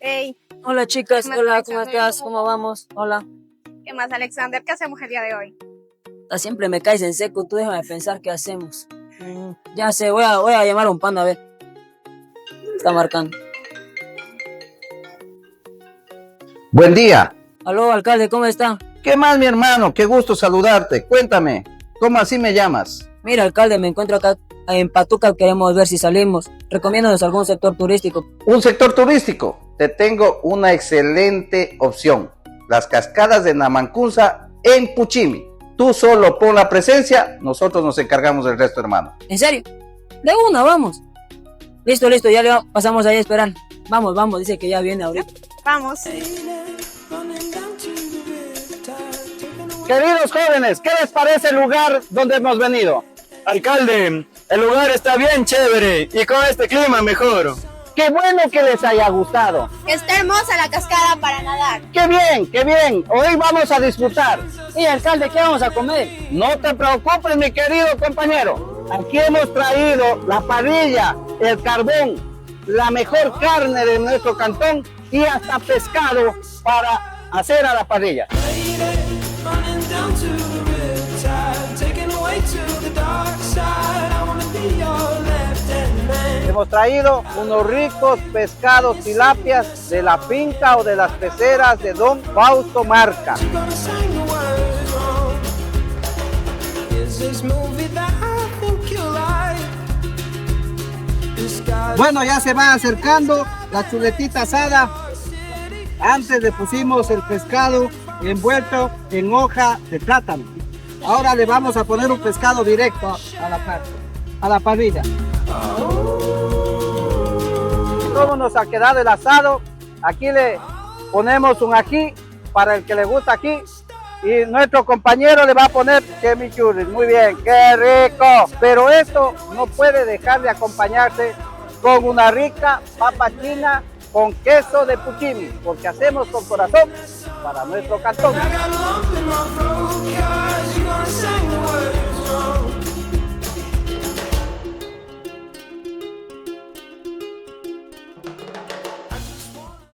Hey, Hola chicas, ¿qué más, hola, ¿cómo Alexander? estás? ¿Cómo vamos? Hola. ¿qué más, Alexander? ¿Qué hacemos el día de hoy? Siempre me caes en seco, tú déjame pensar qué hacemos. Ya sé, voy a llamar a un panda a ver. Está marcando. Buen día. Aló, alcalde, ¿cómo está? ¿Qué más, mi hermano? Qué gusto saludarte. Cuéntame, ¿cómo así me llamas? Mira, alcalde, me encuentro acá en Patuca, queremos ver si salimos. Recomiéndanos algún sector turístico. Un sector turístico. Te tengo una excelente opción. Las cascadas de Namancusa en Puchimi. Tú solo pon la presencia, nosotros nos encargamos del resto, hermano. ¿En serio? De una, vamos. Listo, ya le pasamos ahí a esperar. Vamos, dice que ya viene ahorita. Vamos. Queridos jóvenes, ¿qué les parece el lugar donde hemos venido? Alcalde, el lugar está bien chévere y con este clima mejor. Qué bueno que les haya gustado. Está hermosa la cascada para nadar. Qué bien, qué bien. Hoy vamos a disfrutar. Y alcalde, ¿qué vamos a comer? No te preocupes, mi querido compañero. Aquí hemos traído la parrilla, el carbón, la mejor carne de nuestro cantón y hasta pescado para hacer a la parrilla. Hemos traído unos ricos pescados tilapias de la finca o de las peceras de Don Fausto Marca. Bueno, ya se va acercando la chuletita asada. Antes le pusimos el pescado envuelto en hoja de plátano. Ahora le vamos a poner un pescado directo a la parrilla. ¿Cómo nos ha quedado el asado? Aquí le ponemos un ají para el que le gusta ají. Y nuestro compañero le va a poner chimichurri. Muy bien, qué rico. Pero esto no puede dejar de acompañarse con una rica papa china con queso de Puchimi, porque hacemos con corazón para nuestro cantón.